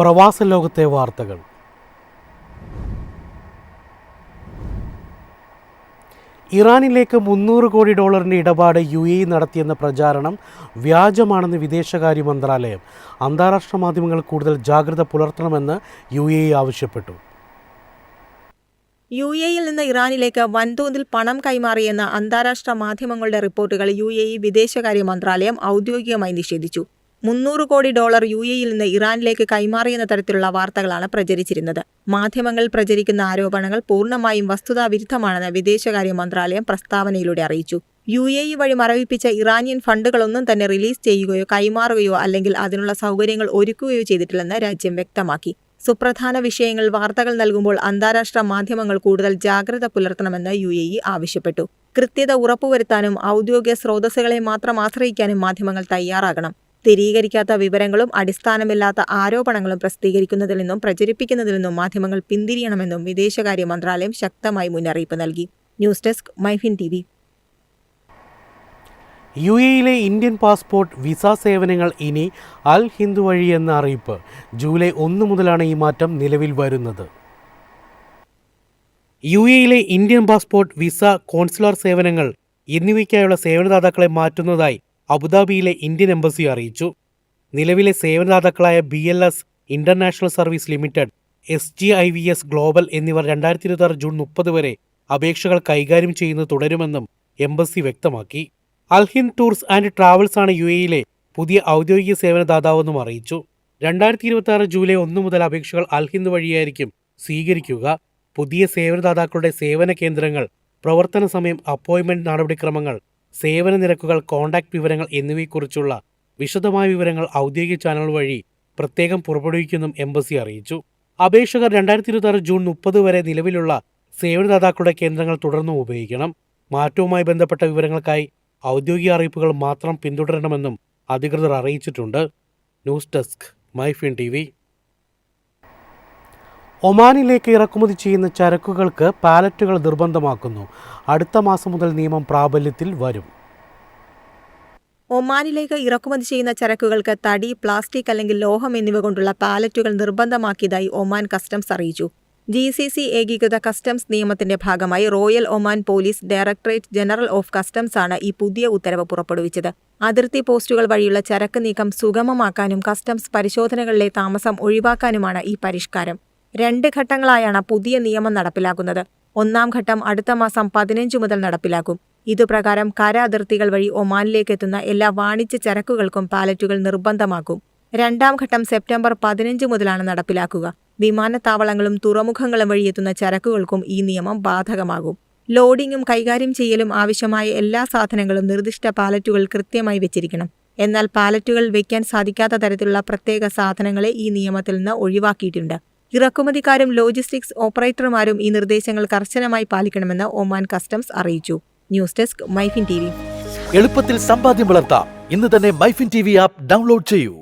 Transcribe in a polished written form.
പ്രവാസ ലോകത്തെ വാർത്തകൾ. ഇറാനിലേക്ക് $300 കോടി ഇടപാട് UAE നടത്തിയെന്ന പ്രചാരണം വ്യാജമാണെന്ന് വിദേശകാര്യ മന്ത്രാലയം. അന്താരാഷ്ട്ര മാധ്യമങ്ങൾ കൂടുതൽ ജാഗ്രത പുലർത്തണമെന്ന് UAE ആവശ്യപ്പെട്ടു. UAEയിൽ നിന്ന് ഇറാനിലേക്ക് വൻതോതിൽ പണം കൈമാറിയെന്ന അന്താരാഷ്ട്ര മാധ്യമങ്ങളുടെ റിപ്പോർട്ടുകൾ UAE വിദേശകാര്യ മന്ത്രാലയം ഔദ്യോഗികമായി നിഷേധിച്ചു. $300 കോടി UAEയിൽ നിന്ന് ഇറാനിലേക്ക് കൈമാറിയെന്ന തരത്തിലുള്ള വാർത്തകളാണ് പ്രചരിച്ചിരുന്നത്. മാധ്യമങ്ങൾ പ്രചരിക്കുന്ന ആരോപണങ്ങൾ പൂർണ്ണമായും വസ്തുതാവിരുദ്ധമാണെന്ന് വിദേശകാര്യ മന്ത്രാലയം പ്രസ്താവനയിലൂടെ അറിയിച്ചു. UAE വഴി മരവിപ്പിച്ച ഇറാനിയൻ ഫണ്ടുകളൊന്നും തന്നെ റിലീസ് ചെയ്യുകയോ കൈമാറുകയോ അല്ലെങ്കിൽ അതിനുള്ള സൗകര്യങ്ങൾ ഒരുക്കുകയോ ചെയ്തിട്ടില്ലെന്ന് രാജ്യം വ്യക്തമാക്കി. സുപ്രധാന വിഷയങ്ങൾ വാർത്തകൾ നൽകുമ്പോൾ അന്താരാഷ്ട്ര മാധ്യമങ്ങൾ കൂടുതൽ ജാഗ്രത പുലർത്തണമെന്ന് UAE ആവശ്യപ്പെട്ടു. കൃത്യത ഉറപ്പുവരുത്താനും ഔദ്യോഗിക സ്രോതസ്സുകളെ മാത്രം ആശ്രയിക്കാനും മാധ്യമങ്ങൾ തയ്യാറാകണം. സ്ഥിരീകരിക്കാത്ത വിവരങ്ങളും അടിസ്ഥാനമില്ലാത്ത ആരോപണങ്ങളും പ്രസിദ്ധീകരിക്കുന്നതിൽ നിന്നും പ്രചരിപ്പിക്കുന്നതിൽ നിന്നും മാധ്യമങ്ങൾ പിന്തിരിയണമെന്നും വിദേശകാര്യ മന്ത്രാലയം ശക്തമായി മുന്നറിയിപ്പ് നൽകി. News desk MyFin TV. UAEയിലെ ഇന്ത്യൻ പാസ്പോർട്ട് വിസ സേവനങ്ങൾ ഇനി അൽ ഹിന്ദ് വഴി എന്ന അറിയിപ്പ്. ജൂലൈ 1 മുതലാണ് ഈ മാറ്റം നിലവിൽ വരുന്നത്. UAEയിലെ ഇന്ത്യൻ പാസ്പോർട്ട് വിസ കോൺസുലർ സേവനങ്ങൾ എന്നിവയ്ക്കായുള്ള സേവനദാതാക്കളെ മാറ്റുന്നതായി അബുദാബിയിലെ ഇന്ത്യൻ എംബസി അറിയിച്ചു. നിലവിലെ സേവനദാതാക്കളായ BLS international service limited, SGIVS global എന്നിവർ 2026 ജൂൺ 30 വരെ അപേക്ഷകൾ കൈകാര്യം ചെയ്യുന്നത് തുടരുമെന്നും എംബസി വ്യക്തമാക്കി. അൽ ഹിന്ദ് ടൂർസ് ആൻഡ് ട്രാവൽസ് ആണ് UAEയിലെ പുതിയ ഔദ്യോഗിക സേവനദാതാവെന്നും അറിയിച്ചു. 2026 ജൂലൈ 1 മുതൽ അപേക്ഷകൾ അൽ ഹിന്ദ് വഴിയായിരിക്കും സ്വീകരിക്കുക. പുതിയ സേവനദാതാക്കളുടെ സേവന കേന്ദ്രങ്ങൾ, പ്രവർത്തന സമയം, അപ്പോയിന്റ്മെന്റ് നടപടിക്രമങ്ങൾ, സേവന നിരക്കുകൾ, കോൺടാക്ട് വിവരങ്ങൾ എന്നിവയെക്കുറിച്ചുള്ള വിശദമായ വിവരങ്ങൾ ഔദ്യോഗിക ചാനൽ വഴി പ്രത്യേകം പുറപ്പെടുവിക്കുമെന്നും എംബസി അറിയിച്ചു. അപേക്ഷകർ 2026 ജൂൺ 30 വരെ നിലവിലുള്ള സേവനദാതാക്കളുടെ കേന്ദ്രങ്ങൾ തുടർന്നും ഉപയോഗിക്കണം. മാറ്റവുമായി ബന്ധപ്പെട്ട വിവരങ്ങൾക്കായി ഔദ്യോഗിക അറിയിപ്പുകൾ മാത്രം പിന്തുടരണമെന്നും അധികൃതർ അറിയിച്ചിട്ടുണ്ട്. News desk MyFin TV. ഒമാനിലേക്ക് ഇറക്കുമതി ചെയ്യുന്ന ചരക്കുകൾക്ക് പാലറ്റുകൾ നിർബന്ധമാക്കുന്നു. അടുത്ത മാസം മുതൽ നിയമം പ്രാബല്യത്തിൽ വരും. ഒമാനിലേക്ക് ഇറക്കുമതി ചെയ്യുന്ന ചരക്കുകൾക്ക് തടി, പ്ലാസ്റ്റിക് അല്ലെങ്കിൽ ലോഹം എന്നിവ കൊണ്ടുള്ള പാലറ്റുകൾ നിർബന്ധമാക്കിയതായി ഒമാൻ കസ്റ്റംസ് അറിയിച്ചു. GCC ഏകീകൃത കസ്റ്റംസ് നിയമത്തിന്റെ ഭാഗമായി royal Oman police directorate general of customs ആണ് ഈ പുതിയ ഉത്തരവ് പുറപ്പെടുവിച്ചത്. അതിർത്തി പോസ്റ്റുകൾ വഴിയുള്ള ചരക്ക് നീക്കം സുഗമമാക്കാനും കസ്റ്റംസ് പരിശോധനകളിലെ താമസം ഒഴിവാക്കാനുമാണ് ഈ പരിഷ്കാരം. 2 ഘട്ടങ്ങളായാണ് പുതിയ നിയമം നടപ്പിലാക്കുന്നത്. 1-ാം ഘട്ടം അടുത്ത മാസം 15 മുതൽ നടപ്പിലാക്കും. ഇതുപ്രകാരം കര അതിർത്തികൾ വഴി ഒമാനിലേക്ക് എത്തുന്ന എല്ലാ വാണിജ്യ ചരക്കുകൾക്കും പാലറ്റുകൾ നിർബന്ധമാക്കും. 2-ാം ഘട്ടം സെപ്റ്റംബർ 15 മുതലാണ് നടപ്പിലാക്കുക. വിമാനത്താവളങ്ങളും തുറമുഖങ്ങളും വഴി എത്തുന്ന ചരക്കുകൾക്കും ഈ നിയമം ബാധകമാകും. ലോഡിംഗും കൈകാര്യം ചെയ്യലും ആവശ്യമായ എല്ലാ സാധനങ്ങളും നിർദ്ദിഷ്ട പാലറ്റുകൾ കൃത്യമായി വെച്ചിരിക്കണം. എന്നാൽ പാലറ്റുകൾ വയ്ക്കാൻ സാധിക്കാത്ത തരത്തിലുള്ള പ്രത്യേക സാധനങ്ങളെ ഈ നിയമത്തിൽ നിന്ന് ഒഴിവാക്കിയിട്ടുണ്ട്. ഇറക്കുമതിക്കാരും ലോജിസ്റ്റിക്സ് ഓപ്പറേറ്റർമാരും ഈ നിർദ്ദേശങ്ങൾ കർശനമായി പാലിക്കണമെന്ന് ഒമാൻ കസ്റ്റംസ് അറിയിച്ചു. News desk MyFin TV. എളുപ്പത്തിൽ സമ്പാദ്യം വളർത്താം. ഇന്ന് തന്നെ മൈഫിൻ TV ആപ്പ് ഡൗൺലോഡ് ചെയ്യൂ.